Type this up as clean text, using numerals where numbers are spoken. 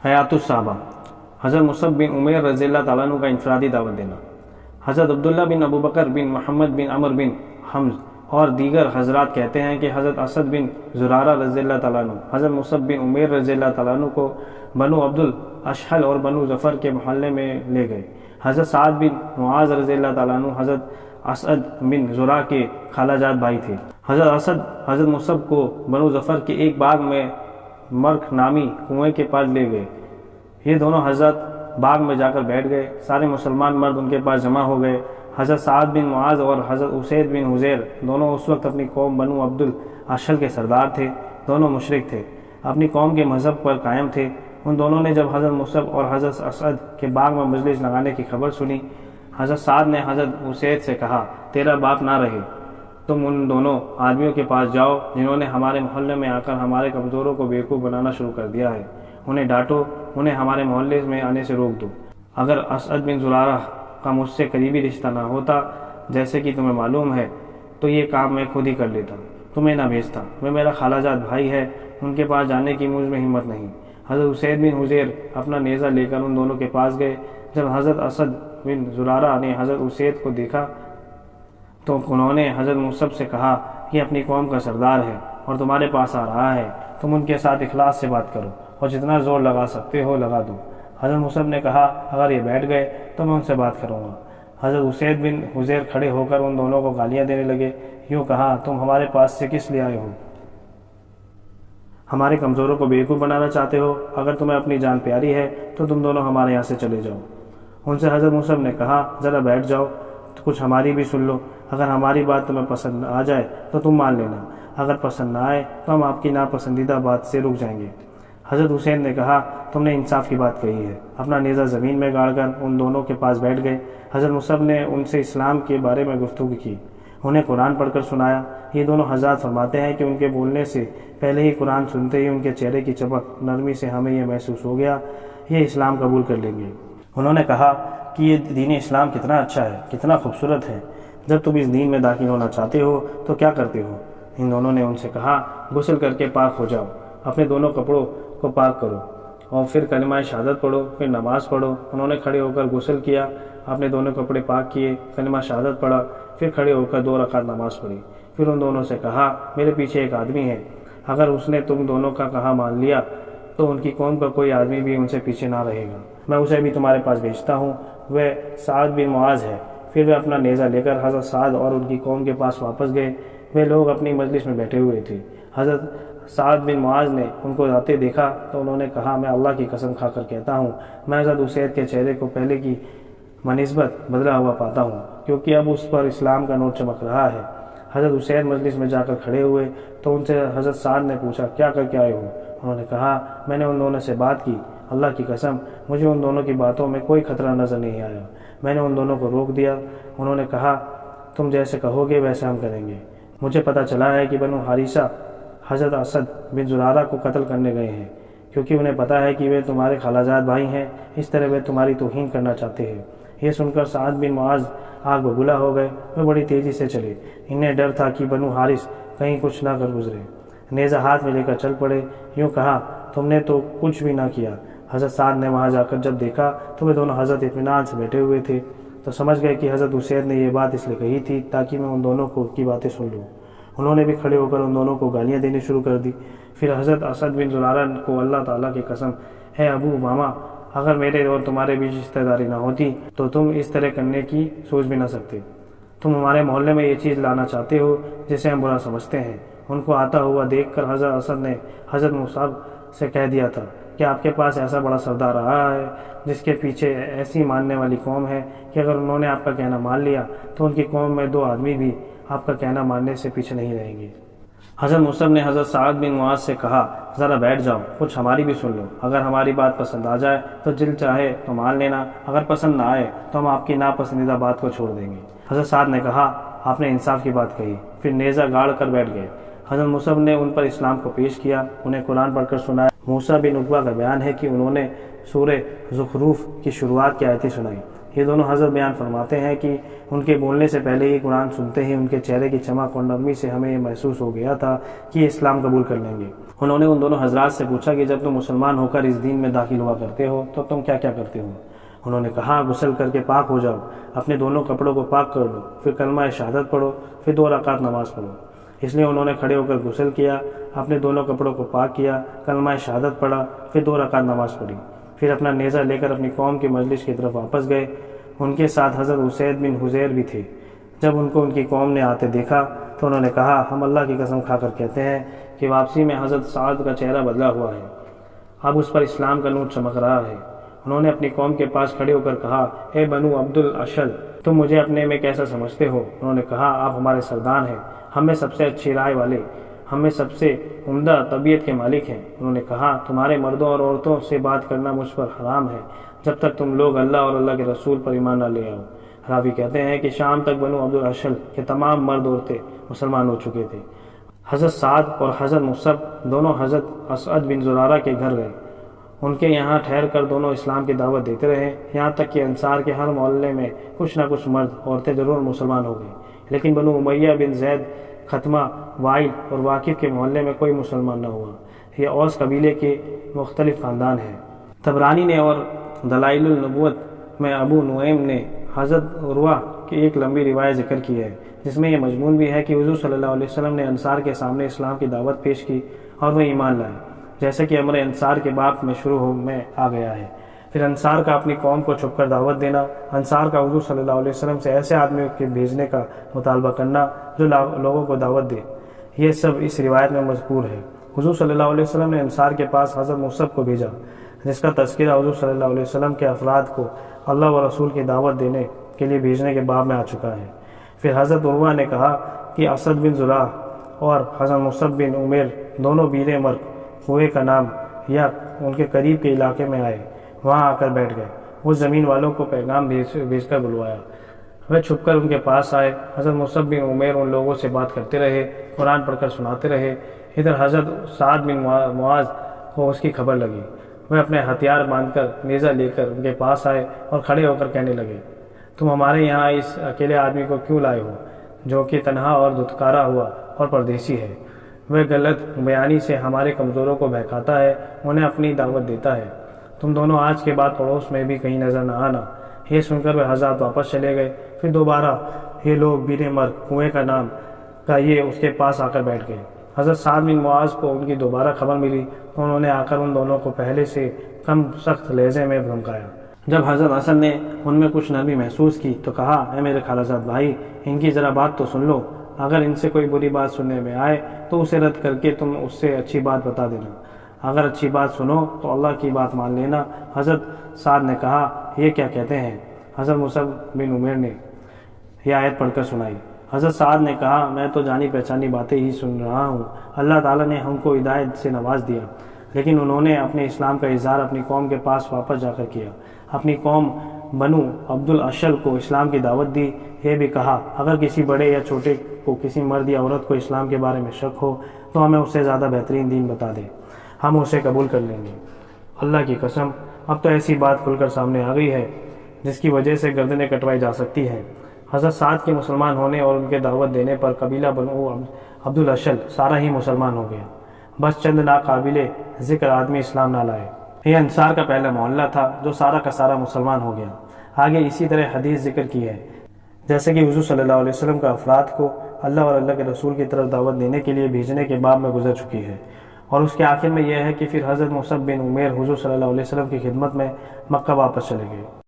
हयातुस साहबा, हज़रत मुसअब बिन उमैर रज़ी अल्लाह तआला अन्हु का इनफरादी दावत देना। हज़रत अब्दुल्ला बिन अबू बकर बिन मोहम्मद बिन अमर बिन हम्ज़ और दीगर हजरात कहते हैं कि हज़रत असद बिन ज़ुरारा रज़ी अल्लाह तआला अन्हु हज़रत मुसअब बिन उमैर रज़ी अल्लाह तआला अन्हु को बनु अब्दुल अशहल और बनु ज़फ़र के मोहल्ले में ले गए। हज़रत साद बिन मुआज़ रज़ी अल्लाह तआला अन्हु हज़रत असद बिन ज़ुरा के खालाजाद भाई थे। हज़रत असद हज़रत मुसअब को बनु ज़फ़र के एक बाग में मर्ख नामी कुएं के पास ले गए। ये दोनों हज़रत बाग में जाकर बैठ गए। सारे मुसलमान मर्द उनके पास जमा हो गए। हज़रत साद बिन मुआज़ और हज़रत उसैद बिन हुज़ैर दोनों उस वक्त अपनी कौम बनु अब्दुल अशहल के सरदार थे। दोनों मुशरिक थे, अपनी कौम के मज़हब पर कायम थे। उन दोनों ने जब हज़रत मुसअब और हज़रत असद के बाग में मजलिस लगाने की खबर सुनी, हज़रत साद ने हज़रत उसैद से कहा, तेरा बाप ना रहे, तुम उन दोनों आदमियों के पास जाओ जिन्होंने हमारे मोहल्ले में आकर हमारे कमज़ोरों को बेवकूफ़ बनाना शुरू कर दिया है। उन्हें डांटो, उन्हें हमारे मोहल्ले में आने से रोक दो। अगर असद बिन ज़ुरारा का मुझसे करीबी रिश्ता ना होता, जैसे कि तुम्हें मालूम है, तो ये काम मैं खुद ही कर लेता, तुम्हें ना भेजता। वे मेरा खालाजाद भाई है, उनके पास जाने की मुझ में हिम्मत नहीं। हज़रत उसैद बिन हुज़ैर अपना नेज़ा लेकर उन दोनों के पास गए। जब हज़रत असद बिन ज़ुरारा ने हज़रत उसैद को देखा तो उन्होंने हज़रत मुसअब से कहा, ये अपनी कौम का सरदार है और तुम्हारे पास आ रहा है, तुम उनके साथ इखलास से बात करो और जितना ज़ोर लगा सकते हो लगा दो। हज़रत मुसअब ने कहा, अगर ये बैठ गए तो मैं उनसे बात करूँगा। हज़रत उसैद बिन हुज़ैर खड़े होकर उन दोनों को गालियाँ देने लगे। यूँ कहा, तुम हमारे पास से किस लिए आए हो? हमारे कमज़ोरों को बेवकूफ़ बनाना चाहते हो? अगर तुम्हें अपनी जान प्यारी है तो तुम दोनों हमारे यहाँ से चले जाओ। उनसे हज़रत मुसअब ने कहा, ज़रा बैठ जाओ तो कुछ हमारी भी सुन लो। अगर हमारी बात तुम्हें पसंद आ जाए तो तुम मान लेना, अगर पसंद ना आए तो हम आपकी नापसंदीदा बात से रुक जाएंगे। हज़रत हुसैन ने कहा, तुमने इंसाफ की बात कही है। अपना नेज़ा ज़मीन में गाड़कर उन दोनों के पास बैठ गए। हज़रत मुसअब ने उनसे इस्लाम के बारे में गुफ्तगू की, उन्हें कुरान पढ़कर सुनाया। ये दोनों हज़रात फरमाते हैं कि उनके बोलने से पहले ही कुरान सुनते ही उनके चेहरे की चमक नरमी से हमें यह महसूस हो गया, ये इस्लाम कबूल कर लेंगे। उन्होंने कहा कि ये दीन इस्लाम कितना अच्छा है, कितना खूबसूरत है। जब तुम इस दीन में दाखिल होना चाहते हो तो क्या करते हो? इन दोनों ने उनसे कहा, गुस्ल करके पाक हो जाओ, अपने दोनों कपड़ों को पाक करो और फिर कलिमा शहादत पढ़ो, फिर नमाज पढ़ो। उन्होंने खड़े होकर गुस्ल किया, अपने दोनों कपड़े पाक किए, कलिमा शहादत पढ़ा, फिर खड़े होकर 2 रकात नमाज पढ़ी। फिर उन दोनों से कहा, मेरे पीछे एक आदमी है, अगर उसने तुम दोनों का कहा मान लिया तो उनकी कौम का कोई आदमी भी उनसे पीछे ना रहेगा। मैं उसे भी तुम्हारे पास भेजता हूँ। वह साद बिन मुआज़ है। फिर वे अपना नेज़ा लेकर हज़रत साद और उनकी कौम के पास वापस गए। वे लोग अपनी मजलिस में बैठे हुए थे। हज़रत साद बिन मुआज़ ने उनको आते देखा तो उन्होंने कहा, मैं अल्लाह की कसम खाकर कहता हूँ, मैं हज़रत उसैद के चेहरे को पहले की बनिस्बत बदला हुआ पाता हूँ, क्योंकि अब उस पर इस्लाम का नूर चमक रहा है। हज़रत उसैद मजलिस में जाकर खड़े हुए तो उनसे हज़रत साद ने पूछा, क्या करके आए हो? उन्होंने कहा, मैंने उन दोनों से बात की, अल्लाह की कसम मुझे उन दोनों की बातों में कोई खतरा नज़र नहीं आया। मैंने उन दोनों को रोक दिया। उन्होंने कहा, तुम जैसे कहोगे वैसे हम करेंगे। मुझे पता चला है कि बनु हारिसा हज़रत असद बिन ज़ुरारा को कत्ल करने गए हैं, क्योंकि उन्हें पता है कि वे तुम्हारे खालाजाद भाई हैं। इस तरह वे तुम्हारी तौहीन करना चाहते हैं। ये सुनकर साद बिन मुआज़ आग बबूला हो गए। वे बड़ी तेज़ी से चले। इन्हें डर था कि बनु हारिस कहीं कुछ ना कर गुजरे। नेज़ा हाथ में लेकर चल पड़े। यूँ कहा, तुमने तो कुछ भी ना किया। हज़रत साद ने वहाँ जाकर जब देखा तो वे दोनों हज़रत इत्मीनान से बैठे हुए थे, तो समझ गए कि हज़रत उसैद ने ये बात इसलिए कही थी ताकि मैं उन दोनों की बातें सुन लूँ। उन्होंने भी खड़े होकर उन दोनों को गालियाँ देनी शुरू कर दी। फिर हज़रत असद बिन ज़ुरारा को अल्लाह ताला की कसम है अबू उमामा, अगर मेरे और तुम्हारे बीच रिश्तेदारी ना होती तो तुम इस तरह करने की सोच भी ना सकते। तुम हमारे मोहल्ले में ये चीज़ लाना चाहते हो जिसे हम बुरा समझते हैं। उनको आता हुआ देखकर हज़रत असद ने हज़रत मुसअब से कह दिया था कि आपके पास ऐसा बड़ा सरदार रहा है जिसके पीछे ऐसी मानने वाली कौम है कि अगर उन्होंने आपका कहना मान लिया तो उनकी कौम में 2 आदमी भी आपका कहना मानने से पीछे नहीं रहेंगे। हज़रत मुसअब ने हज़रत साद बिन मुआज़ से कहा, ज़रा बैठ जाओ, कुछ हमारी भी सुन लो। अगर हमारी बात पसंद आ जाए तो दिल चाहे तो मान लेना, अगर पसंद ना आए तो हम आपकी नापसंदीदा बात को छोड़ देंगे। हज़रत साद ने कहा, आपने इंसाफ की बात कही। फिर नेज़ा गाड़ कर बैठ गए। हज़रत मुसअब ने उन पर इस्लाम को पेश किया, उन्हें कुरान पढ़कर सुनाया। मूसा बिन उक़बा का बयान है कि उन्होंने सूरह ज़ुख़रूफ़ की शुरुआत की आयतें सुनाई। یہ دونوں حضرت بیان فرماتے ہیں کہ ان کے بولنے سے پہلے ہی قرآن سنتے ہی ان کے چہرے کی چمک اور نرمی سے ہمیں یہ محسوس ہو گیا تھا کہ یہ اسلام قبول کر لیں گے۔ انہوں نے ان دونوں حضرات سے پوچھا کہ جب تم مسلمان ہو کر اس دین میں داخل ہوا کرتے ہو تو تم کیا کیا کرتے ہو؟ انہوں نے کہا، غسل کر کے پاک ہو جاؤ، اپنے دونوں کپڑوں کو پاک کر لو، پھر کلمہ شہادت پڑھو، پھر 2 رکعت نماز پڑھو۔ اس لیے انہوں نے کھڑے ہو کر غسل کیا، اپنے دونوں کپڑوں کو پاک کیا، کلمہ شہادت پڑھا، پھر 2 رکعت نماز پڑھی، پھر اپنا نیزہ لے کر اپنی قوم کی مجلس کی طرف واپس گئے۔ ان کے ساتھ حضرت اسید بن حضیر بھی تھے۔ جب ان کو ان کی قوم نے آتے دیکھا تو انہوں نے کہا، ہم اللہ کی قسم کھا کر کہتے ہیں کہ واپسی میں حضرت سعد کا چہرہ بدلا ہوا ہے، اب اس پر اسلام کا نور چمک رہا ہے۔ انہوں نے اپنی قوم کے پاس کھڑے ہو کر کہا، اے بنو عبد الاشل، تم مجھے اپنے میں کیسا سمجھتے ہو؟ انہوں نے کہا، آپ ہمارے سردار ہیں، ہم میں سب سے اچھی رائے والے، ہم میں سب سے عمدہ طبیعت کے مالک ہیں۔ انہوں نے کہا، تمہارے مردوں اور عورتوں سے بات کرنا مجھ پر حرام ہے جب تک تم لوگ اللہ اور اللہ کے رسول پر ایمان نہ لے آؤ۔ راوی کہتے ہیں کہ شام تک بنو عبد الاشل کے تمام مرد عورتیں مسلمان ہو چکے تھے۔ حضرت سعد اور حضرت مصعب دونوں حضرت اسعد بن زرارہ کے گھر گئے، ان کے یہاں ٹھہر کر دونوں اسلام کی دعوت دیتے رہے، یہاں تک کہ انصار کے ہر محلے میں کچھ نہ کچھ مرد عورتیں ضرور مسلمان ہو گئی، لیکن بنو امیہ بن زید، ختمہ، وائل اور واقف کے محلے میں کوئی مسلمان نہ ہوا۔ یہ اوس قبیلے کے مختلف خاندان ہیں۔ طبرانی نے اور دلائل النبوت میں ابو نعیم نے حضرت عروہ کی ایک لمبی روایت ذکر کی ہے، جس میں یہ مضمون بھی ہے کہ حضور صلی اللہ علیہ وسلم نے انصار کے سامنے اسلام کی دعوت پیش کی اور وہ ایمان لائے، جیسے کہ امر انصار کے باب میں شروع میں آ گیا ہے۔ پھر انصار کا اپنی قوم کو چھپ کر دعوت دینا، انصار کا حضور صلی اللہ علیہ وسلم سے ایسے آدمی کے بھیجنے کا مطالبہ کرنا جو لوگوں کو دعوت دے، یہ سب اس روایت میں مذکور ہے۔ حضور صلی اللہ علیہ وسلم نے انصار کے پاس حضرت مصعب کو بھیجا، جس کا تذکرہ حضور صلی اللہ علیہ وسلم کے افراد کو اللہ و رسول کی دعوت دینے کے لیے بھیجنے کے باب میں آ چکا ہے۔ پھر حضرت عروہ نے کہا کہ اسد بن زرارہ اور حضرت مصعب بن عمیر دونوں بیر مرگ کنویں کا نام یا ان کے قریب کے علاقے میں آئے، وہاں آ کر بیٹھ گئے۔ اس زمین والوں کو پیغام بھیج کر بلوایا، وہ چھپ کر ان کے پاس آئے۔ حضرت مصعب بن عمیر ان لوگوں سے بات کرتے رہے، قرآن پڑھ کر سناتے رہے۔ ادھر حضرت سعد بن معاذ کو اس کی خبر لگی، وہ اپنے ہتھیار باندھ کر نیزہ لے کر ان کے پاس آئے اور کھڑے ہو کر کہنے لگے، تم ہمارے یہاں اس اکیلے آدمی کو کیوں لائے ہو جو کہ تنہا اور دھتکارا ہوا اور پردیسی ہے؟ وہ غلط بیانی سے ہمارے کمزوروں کو بہکاتا ہے، انہیں اپنی دعوت دیتا ہے۔ تم دونوں آج کے بعد پڑوس میں بھی کہیں نظر نہ آنا۔ یہ سن کر وہ حضرات واپس چلے گئے۔ پھر دوبارہ یہ لوگ بیر مرگ کنویں کا نام کا یہ اس کے پاس آ کر بیٹھ گئے۔ حضرت سعد بن معاذ کو ان کی دوبارہ خبر ملی تو انہوں نے آ کر ان دونوں کو پہلے سے کم سخت لہجے میں دھمکایا۔ جب حضرت حسن نے ان میں کچھ نرمی محسوس کی تو کہا، اے میرے خالہ زاد بھائی، ان کی ذرا بات تو سن لو، اگر ان سے کوئی بری بات سننے میں آئے تو اسے رد کر کے تم اس سے اچھی بات بتا دینا، اگر اچھی بات سنو تو اللہ کی بات مان لینا۔ حضرت سعد نے کہا، یہ کیا کہتے ہیں؟ حضرت مصعب بن عمیر نے یہ آیت پڑھ کر سنائی۔ حضرت سعد نے کہا، میں تو جانی پہچانی باتیں ہی سن رہا ہوں، اللہ تعالیٰ نے ہم کو ہدایت سے نواز دیا، لیکن انہوں نے اپنے اسلام کا اظہار اپنی قوم کے پاس واپس جا کر کیا، اپنی قوم بنو عبد الاشل کو اسلام کی دعوت دی۔ یہ بھی کہا، اگر کسی بڑے یا چھوٹے کو کسی مرد یا عورت کو اسلام کے بارے میں شک ہو تو ہمیں اس سے زیادہ بہترین دین بتا دے، ہم اسے قبول کر لیں گے۔ اللہ کی قسم، اب تو ایسی بات کھل کر سامنے آ گئی ہے جس کی وجہ سے گردنیں کٹوائی جا سکتی ہیں۔ حضرت سعد کے مسلمان ہونے اور ان کے دعوت دینے پر قبیلہ بنو عبد الاشل سارا ہی مسلمان ہو گیا، بس چند ناقابل ذکر آدمی اسلام نہ لائے۔ یہ انصار کا پہلا محلہ تھا جو سارا کا سارا مسلمان ہو گیا۔ آگے اسی طرح حدیث ذکر کی ہے، جیسے کہ حضور صلی اللہ علیہ وسلم کا افراد کو اللہ اور اللہ کے رسول کی طرف دعوت دینے کے لیے بھیجنے کے باب میں گزر چکی ہے، اور اس کے آخر میں یہ ہے کہ پھر حضرت مصعب بن عمیر حضور صلی اللہ علیہ وسلم کی خدمت میں مکہ واپس چلے گئے۔